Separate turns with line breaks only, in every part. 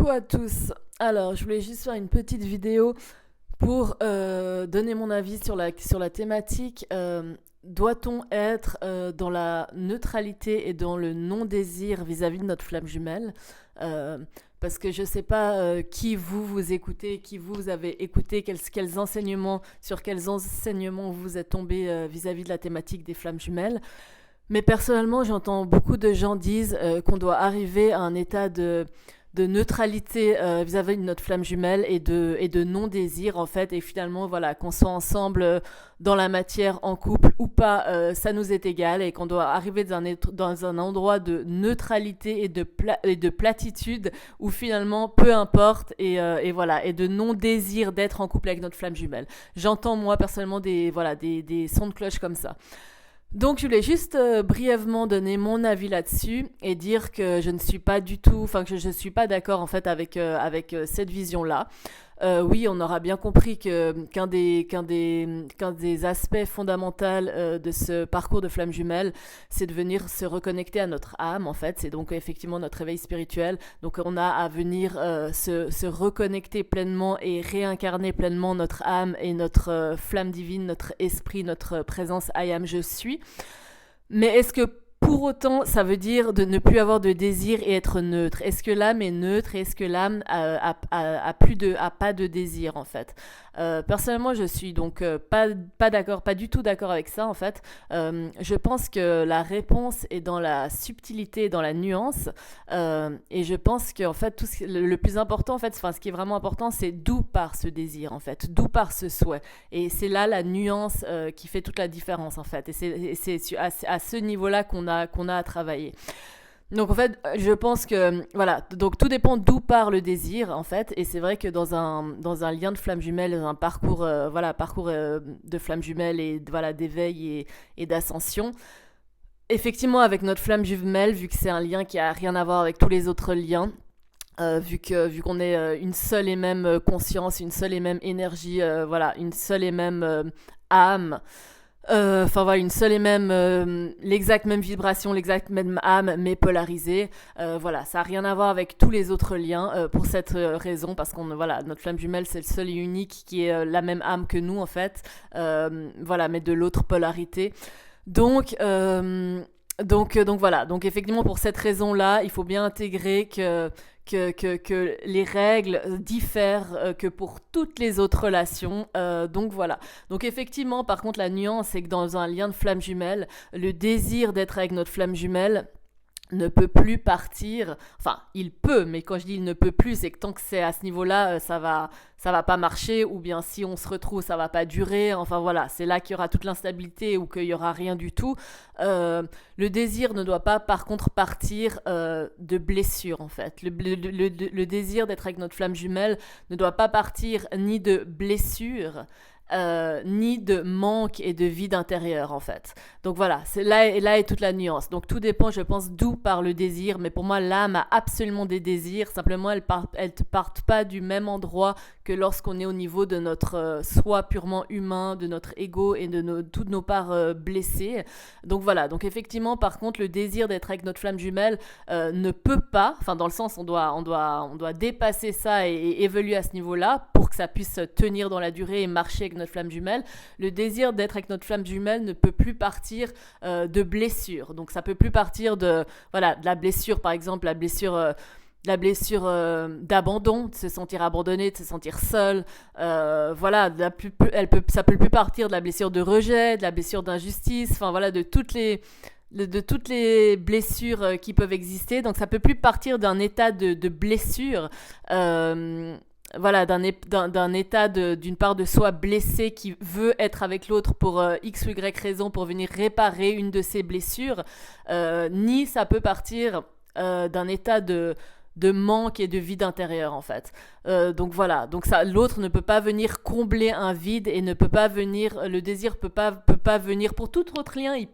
Coucou à tous. Alors, je voulais juste faire une petite vidéo pour donner mon avis sur la thématique. Doit-on être dans la neutralité et dans le non-désir vis-à-vis de notre flamme jumelle? Euh, Parce que je ne sais pas qui vous écoutez, qui vous avez écouté, sur quels enseignements vous êtes tombé vis-à-vis de la thématique des flammes jumelles. Mais personnellement, j'entends beaucoup de gens disent qu'on doit arriver à un état de neutralité vis-à-vis de notre flamme jumelle et de non-désir en fait, et finalement voilà, qu'on soit ensemble dans la matière, en couple ou pas, ça nous est égal, et qu'on doit arriver dans un endroit de neutralité et de platitude où finalement peu importe, et voilà, et de non-désir d'être en couple avec notre flamme jumelle. J'entends moi personnellement des sons de cloche comme ça. Donc je voulais juste brièvement donner mon avis là-dessus et dire que je ne suis pas du tout, enfin que je ne suis pas d'accord en fait avec cette vision-là. Oui, on aura bien compris qu'un des aspects fondamentaux de ce parcours de flamme jumelle, c'est de venir se reconnecter à notre âme en fait. C'est donc effectivement notre réveil spirituel. Donc on a à venir se reconnecter pleinement et réincarner pleinement notre âme et notre flamme divine, notre esprit, notre présence I am, je suis. Mais est-ce que pour autant, ça veut dire de ne plus avoir de désir et être neutre? Est-ce que l'âme est neutre et est-ce que l'âme a pas de désir en fait? Personnellement, je suis donc pas d'accord, pas du tout d'accord avec ça en fait. Je pense que la réponse est dans la subtilité, dans la nuance, et je pense que en fait le plus important en fait, enfin ce qui est vraiment important, c'est d'où part ce désir en fait, d'où part ce souhait. Et c'est là la nuance qui fait toute la différence en fait. Et c'est à ce niveau-là qu'on a à travailler. Donc en fait, je pense que voilà, donc tout dépend d'où part le désir en fait, et c'est vrai que dans un lien de flamme jumelle, dans un parcours de flamme jumelle et voilà d'éveil et d'ascension. Effectivement, avec notre flamme jumelle, vu que c'est un lien qui a rien à voir avec tous les autres liens, vu qu'on est une seule et même conscience, une seule et même énergie, voilà, une seule et même âme. Enfin voilà, une seule et même, l'exacte même vibration, l'exacte même âme, mais polarisée. Voilà, ça n'a rien à voir avec tous les autres liens pour cette raison, parce qu'on voilà, notre flamme jumelle, c'est le seul et unique qui est la même âme que nous en fait. Voilà, mais de l'autre polarité. Donc, donc voilà. Donc effectivement, pour cette raison-là, il faut bien intégrer que les règles diffèrent que pour toutes les autres relations. Donc voilà. Donc effectivement, par contre, la nuance, c'est que dans un lien de flamme jumelle, le désir d'être avec notre flamme jumelle ne peut plus partir. Enfin, il peut, mais quand je dis il ne peut plus, c'est que tant que c'est à ce niveau-là, ça va pas marcher, ou bien si on se retrouve, ça va pas durer. Enfin voilà, c'est là qu'il y aura toute l'instabilité ou qu'il y aura rien du tout. Le désir ne doit pas, par contre, partir de blessure en fait. Le désir d'être avec notre flamme jumelle ne doit pas partir ni de blessure, ni de manque et de vide intérieur en fait. Donc voilà, là est toute la nuance. Donc tout dépend, je pense, d'où part le désir, mais pour moi l'âme a absolument des désirs, simplement elles ne partent pas du même endroit que lorsqu'on est au niveau de notre soi purement humain, de notre ego et de toutes nos parts blessées. Donc voilà, donc effectivement par contre le désir d'être avec notre flamme jumelle ne peut pas, enfin dans le sens on doit dépasser ça et évoluer à ce niveau-là pour que ça puisse tenir dans la durée et marcher avec notre flamme jumelle. Le désir d'être avec notre flamme jumelle ne peut plus partir de blessures. Donc ça peut plus partir de la blessure, par exemple la blessure d'abandon, de se sentir abandonné, de se sentir seul. Ça peut plus partir de la blessure de rejet, de la blessure d'injustice, enfin voilà, de toutes les blessures qui peuvent exister. Donc ça peut plus partir d'un état de blessure, voilà, d'un état d'une part de soi blessé qui veut être avec l'autre pour x ou y raison, pour venir réparer une de ses blessures, ni ça peut partir d'un état de manque et de vide intérieur en fait. Donc voilà, donc ça, l'autre ne peut pas venir combler un vide, et ne peut pas venir, le désir peut pas venir pour tout autre lien, il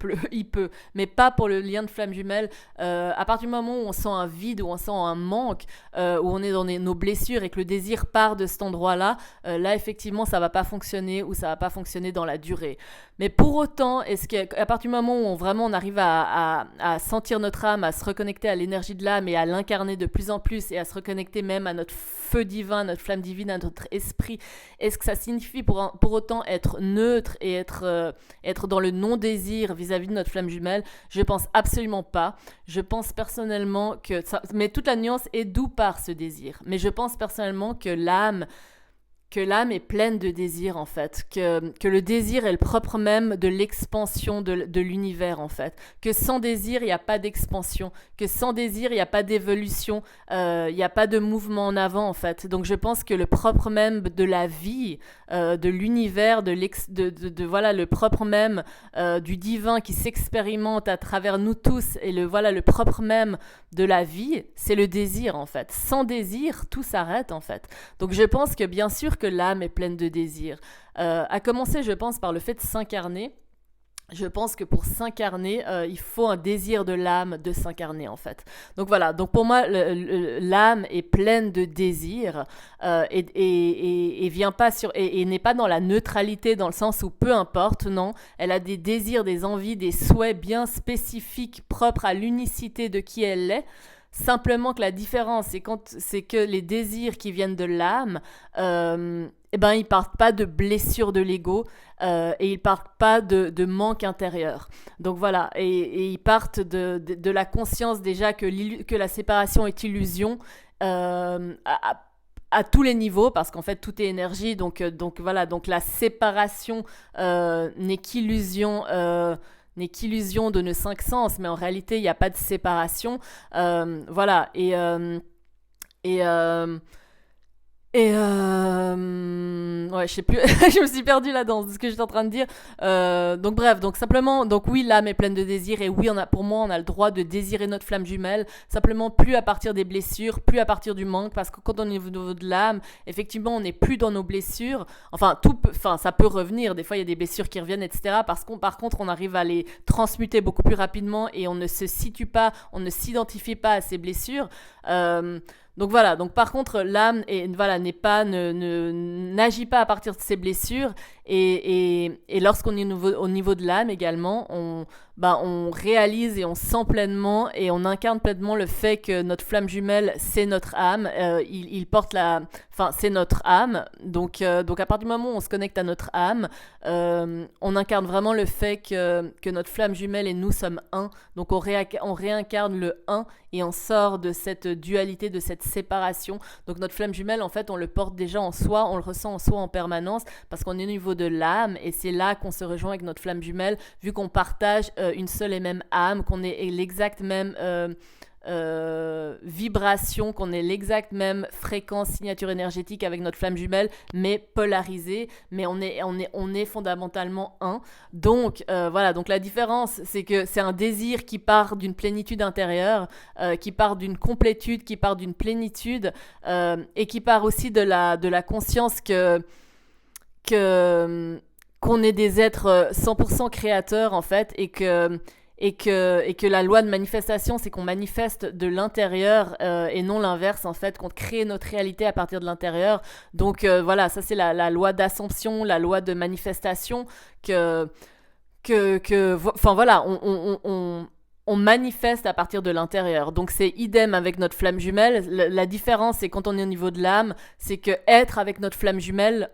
peut, mais pas pour le lien de flamme jumelle. À partir du moment où on sent un vide, où on sent un manque, où on est dans nos blessures et que le désir part de cet endroit-là, là effectivement ça va pas fonctionner, ou ça va pas fonctionner dans la durée. Mais pour autant, est-ce qu'à partir du moment où on arrive à sentir notre âme, à se reconnecter à l'énergie de l'âme et à l'incarner de plus plus en plus et à se reconnecter même à notre feu divin, notre flamme divine, à notre esprit, est-ce que ça signifie pour autant être neutre et être dans le non-désir vis-à-vis de notre flamme jumelle? Je pense absolument pas. Je pense personnellement que mais toute la nuance est d'où part ce désir. Mais je pense personnellement que l'âme est pleine de désir en fait, que le désir est le propre même de l'expansion de l'univers en fait, que sans désir il n'y a pas d'expansion, que sans désir il n'y a pas d'évolution, il n'y a pas de mouvement en avant en fait. Donc je pense que le propre même de la vie, de l'univers, voilà, le propre même du divin qui s'expérimente à travers nous tous et le propre même de la vie, c'est le désir en fait. Sans désir, tout s'arrête en fait. Donc je pense que bien sûr que l'âme est pleine de désirs. À commencer, je pense, par le fait de s'incarner. Je pense que pour s'incarner, il faut un désir de l'âme de s'incarner en fait. Donc voilà, donc pour moi, l'âme est pleine de désirs et vient pas et n'est pas dans la neutralité dans le sens où peu importe, non, elle a des désirs, des envies, des souhaits bien spécifiques, propres à l'unicité de qui elle est. Simplement que la différence, c'est que les désirs qui viennent de l'âme, ils partent pas de blessures de l'ego et ils partent pas de manque intérieur. Donc voilà, et ils partent de la conscience déjà que la séparation est illusion à tous les niveaux, parce qu'en fait tout est énergie, donc voilà, donc la séparation n'est qu'illusion de nos cinq sens, mais en réalité, il n'y a pas de séparation. Voilà. Ouais, je sais plus, je me suis perdue là dans ce que j'étais en train de dire. Donc bref, donc simplement, donc oui, l'âme est pleine de désirs et oui, pour moi, on a le droit de désirer notre flamme jumelle. Simplement, plus à partir des blessures, plus à partir du manque, parce que quand on est au niveau de l'âme, effectivement, on n'est plus dans nos blessures. Enfin, ça peut revenir. Des fois, il y a des blessures qui reviennent, etc. Parce qu'on, par contre, on arrive à les transmuter beaucoup plus rapidement et on ne se situe pas, on ne s'identifie pas à ces blessures. Donc voilà, donc par contre l'âme n'agit pas à partir de ses blessures et lorsqu'on est au niveau de l'âme également, on réalise et on sent pleinement et on incarne pleinement le fait que notre flamme jumelle c'est notre âme, c'est notre âme, donc à partir du moment où on se connecte à notre âme, on incarne vraiment le fait que notre flamme jumelle et nous sommes un, donc on réincarne le un et on sort de cette dualité, de cette séparation. Donc notre flamme jumelle, en fait, on le porte déjà en soi, on le ressent en soi en permanence parce qu'on est au niveau de l'âme et c'est là qu'on se rejoint avec notre flamme jumelle vu qu'on partage une seule et même âme, qu'on est l'exact même vibration, qu'on ait l'exact même fréquence, signature énergétique avec notre flamme jumelle, mais polarisée, mais on est fondamentalement un. Donc voilà, donc la différence, c'est que c'est un désir qui part d'une plénitude intérieure, qui part d'une complétude, qui part d'une plénitude, et qui part aussi de la conscience qu'on est des êtres 100% créateurs en fait, et que la loi de manifestation, c'est qu'on manifeste de l'intérieur et non l'inverse, en fait, qu'on crée notre réalité à partir de l'intérieur. Donc voilà, ça c'est la loi d'assomption, la loi de manifestation voilà, on manifeste à partir de l'intérieur. Donc c'est idem avec notre flamme jumelle. La différence, c'est quand on est au niveau de l'âme, c'est que être avec notre flamme jumelle,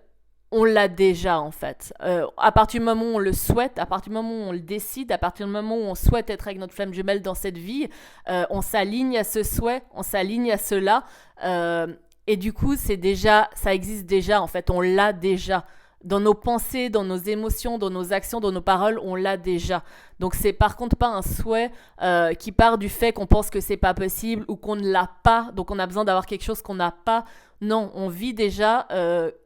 on l'a déjà en fait. À partir du moment où on le souhaite, à partir du moment où on le décide, à partir du moment où on souhaite être avec notre flamme jumelle dans cette vie, on s'aligne à ce souhait, on s'aligne à cela, et du coup ça existe déjà en fait, on l'a déjà. Dans nos pensées, dans nos émotions, dans nos actions, dans nos paroles, on l'a déjà. Donc c'est par contre pas un souhait qui part du fait qu'on pense que c'est pas possible ou qu'on ne l'a pas, donc on a besoin d'avoir quelque chose qu'on n'a pas. Non, on vit déjà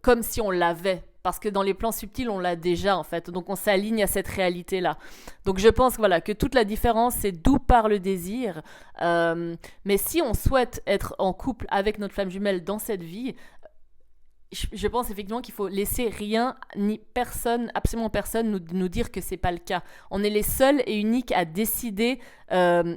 comme si on l'avait. Parce que dans les plans subtils, on l'a déjà en fait. Donc on s'aligne à cette réalité-là. Donc je pense voilà, que toute la différence, c'est d'où part le désir. Mais si on souhaite être en couple avec notre flamme jumelle dans cette vie, je pense effectivement qu'il faut laisser rien ni personne, absolument personne, nous dire que c'est pas le cas. On est les seuls et uniques à décider, de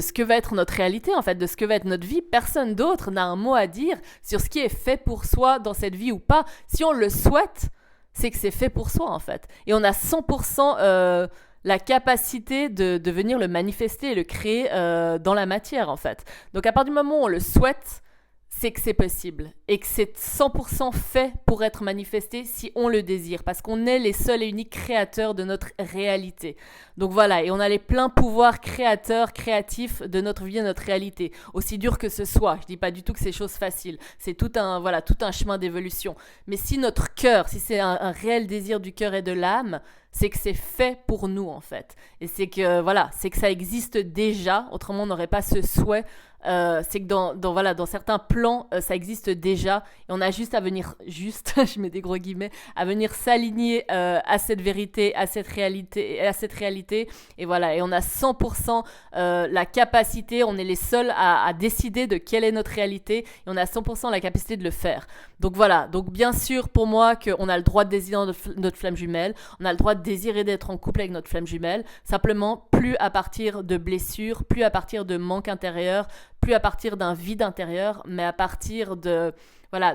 ce que va être notre réalité, en fait, de ce que va être notre vie. Personne d'autre n'a un mot à dire sur ce qui est fait pour soi dans cette vie ou pas. Si on le souhaite, c'est que c'est fait pour soi, en fait. Et on a 100% la capacité de venir le manifester et le créer dans la matière, en fait. Donc à partir du moment où on le souhaite, c'est que c'est possible et que c'est 100% fait pour être manifesté si on le désire, parce qu'on est les seuls et uniques créateurs de notre réalité. Donc voilà, et on a les pleins pouvoirs créateurs, créatifs de notre vie et de notre réalité, aussi dur que ce soit. Je dis pas du tout que c'est chose facile, c'est tout un chemin d'évolution. Mais si notre cœur, si c'est un réel désir du cœur et de l'âme, c'est que c'est fait pour nous, en fait. Et c'est que, voilà, c'est que ça existe déjà, autrement on n'aurait pas ce souhait. C'est que dans certains plans, ça existe déjà. Et on a juste à venir, je mets des gros guillemets, à venir s'aligner à cette vérité, à cette réalité. Et voilà, et on a 100% la capacité, on est les seuls à décider de quelle est notre réalité. Et on a 100% la capacité de le faire. Donc voilà, donc bien sûr pour moi qu'on a le droit de désirer notre flamme jumelle, on a le droit de désirer d'être en couple avec notre flamme jumelle, simplement plus à partir de blessures, plus à partir de manque intérieur, plus à partir d'un vide intérieur, mais à partir de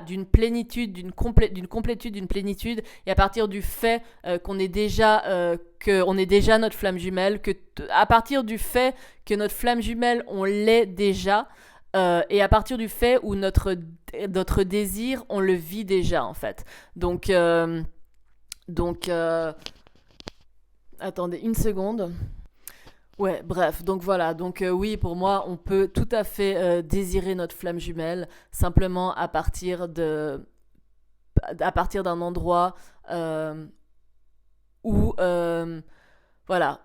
d'une plénitude, d'une complétude, d'une plénitude, et à partir du fait qu'on est déjà notre flamme jumelle, à partir du fait que notre flamme jumelle on l'est déjà. Et à partir du fait où notre désir, on le vit déjà, en fait. Donc attendez une seconde. Ouais, bref, donc voilà. Donc oui, pour moi, on peut tout à fait désirer notre flamme jumelle simplement à partir d'un endroit où, voilà,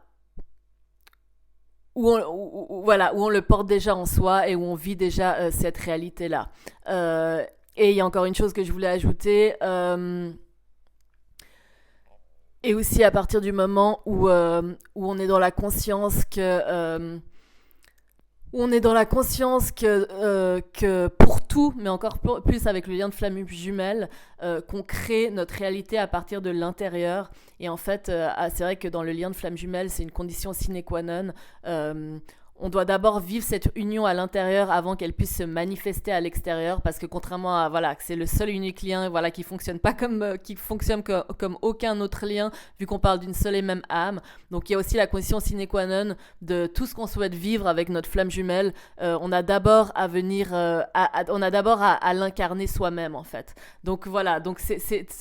où on le porte déjà en soi et où on vit déjà cette réalité-là. Et il y a encore une chose que je voulais ajouter, et aussi à partir du moment où on est dans la conscience que pour tout, mais encore plus avec le lien de flamme jumelle, qu'on crée notre réalité à partir de l'intérieur. Et en fait, c'est vrai que dans le lien de flamme jumelle, c'est une condition sine qua non. On doit d'abord vivre cette union à l'intérieur avant qu'elle puisse se manifester à l'extérieur, parce que contrairement à que c'est le seul et unique lien qui fonctionne pas comme aucun autre lien, vu qu'on parle d'une seule et même âme. Donc il y a aussi la condition sine qua non de tout ce qu'on souhaite vivre avec notre flamme jumelle. On a d'abord à l'incarner soi-même, en fait. Donc voilà, donc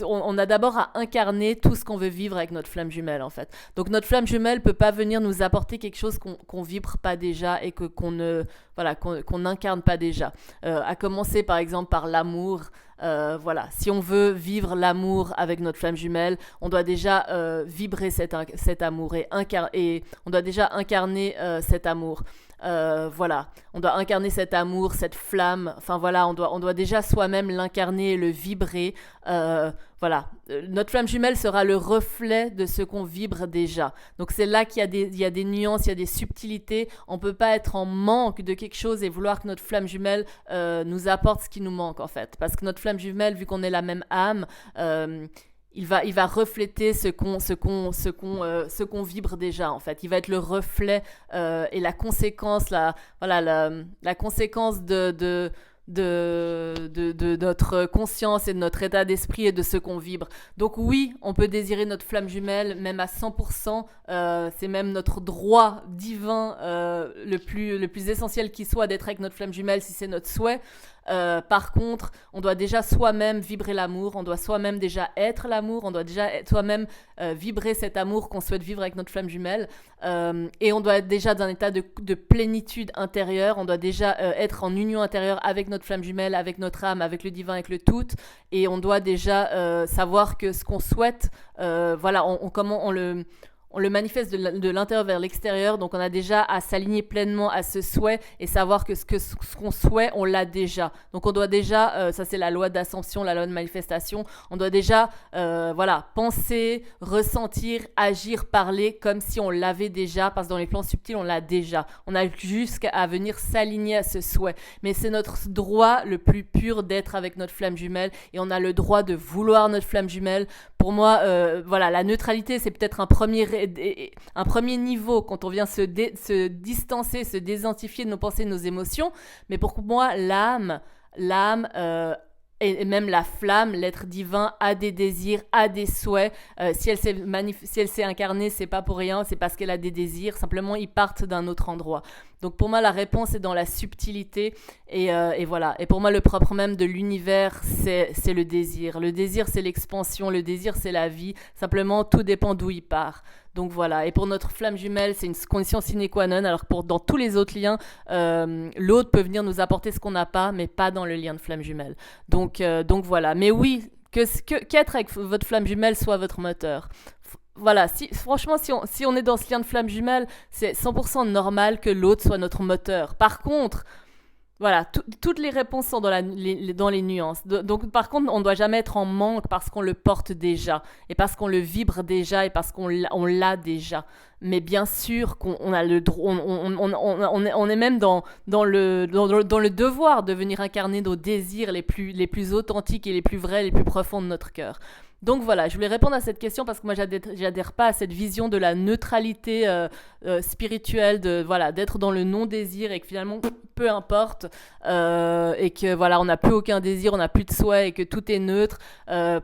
on a d'abord à incarner tout ce qu'on veut vivre avec notre flamme jumelle, en fait. Donc notre flamme jumelle peut pas venir nous apporter quelque chose qu'on vibre pas déjà et qu'on n'incarne pas déjà. À commencer par exemple par l'amour. Si on veut vivre l'amour avec notre flamme jumelle, on doit déjà vibrer cet amour et on doit déjà incarner cet amour. On doit incarner cet amour, cette flamme. On doit déjà soi-même l'incarner et le vibrer. Notre flamme jumelle sera le reflet de ce qu'on vibre déjà. Donc c'est là qu'il y a des nuances, il y a des subtilités. On peut pas être en manque de quelque chose et vouloir que notre flamme jumelle nous apporte ce qui nous manque, en fait. Parce que notre flamme jumelle, vu qu'on est la même âme, il va refléter ce qu'on vibre déjà, en fait. Il va être le reflet et la conséquence, la conséquence de notre conscience et de notre état d'esprit et de ce qu'on vibre. Donc oui, on peut désirer notre flamme jumelle, même à 100%. C'est même notre droit divin le plus essentiel qui soit d'être avec notre flamme jumelle si c'est notre souhait. Par contre, on doit déjà soi-même vibrer l'amour, on doit soi-même déjà être l'amour, on doit déjà soi-même vibrer cet amour qu'on souhaite vivre avec notre flamme jumelle, et on doit être déjà dans un état de plénitude intérieure, on doit déjà être en union intérieure avec notre flamme jumelle, avec notre âme, avec le divin, avec le tout, et on doit déjà savoir que ce qu'on souhaite, on le manifeste de l'intérieur vers l'extérieur, donc on a déjà à s'aligner pleinement à ce souhait et savoir que ce qu'on souhaite, on l'a déjà. Donc on doit déjà, ça c'est la loi d'ascension, la loi de manifestation, on doit déjà penser, ressentir, agir, parler comme si on l'avait déjà, parce que dans les plans subtils, on l'a déjà. On a jusqu'à venir s'aligner à ce souhait. Mais c'est notre droit le plus pur d'être avec notre flamme jumelle, et on a le droit de vouloir notre flamme jumelle. Pour moi, la neutralité, c'est peut-être un premier niveau quand on vient se distancer, se désidentifier de nos pensées, de nos émotions. Mais pour moi, l'âme et même la flamme, l'être divin, a des désirs, a des souhaits. Si elle s'est incarnée, c'est pas pour rien, c'est parce qu'elle a des désirs. Simplement, ils partent d'un autre endroit. Donc pour moi, la réponse est dans la subtilité. Et voilà. Et pour moi, le propre même de l'univers, c'est le désir. Le désir, c'est l'expansion. Le désir, c'est la vie. Simplement, tout dépend d'où il part. Donc voilà, et pour notre flamme jumelle, c'est une condition sine qua non, alors que dans tous les autres liens, l'autre peut venir nous apporter ce qu'on n'a pas, mais pas dans le lien de flamme jumelle. Donc voilà, mais oui, qu'être avec votre flamme jumelle soit votre moteur. Voilà, franchement, si on est dans ce lien de flamme jumelle, c'est 100% normal que l'autre soit notre moteur. Par contre, voilà, toutes les réponses sont dans les nuances. Donc, par contre, on ne doit jamais être en manque parce qu'on le porte déjà, et parce qu'on le vibre déjà, et parce qu'on l'a déjà. Mais bien sûr qu'on a le droit, on est même dans le devoir de venir incarner nos désirs les plus authentiques et les plus vrais, les plus profonds de notre cœur. Donc voilà, je voulais répondre à cette question parce que moi j'adhère pas à cette vision de la neutralité spirituelle, voilà, d'être dans le non-désir et que finalement peu importe, et que voilà, on n'a plus aucun désir, on n'a plus de souhait et que tout est neutre.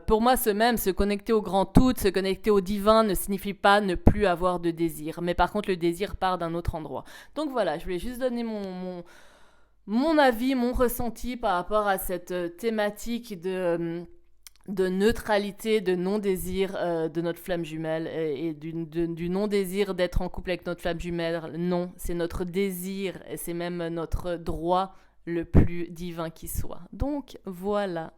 Pour moi, se connecter au grand tout, se connecter au divin ne signifie pas ne plus avoir de désir, mais par contre le désir part d'un autre endroit. Donc voilà, je voulais juste donner mon avis, mon ressenti par rapport à cette thématique de neutralité, de non-désir de notre flamme jumelle et du non-désir d'être en couple avec notre flamme jumelle. Non, c'est notre désir et c'est même notre droit le plus divin qui soit. Donc voilà.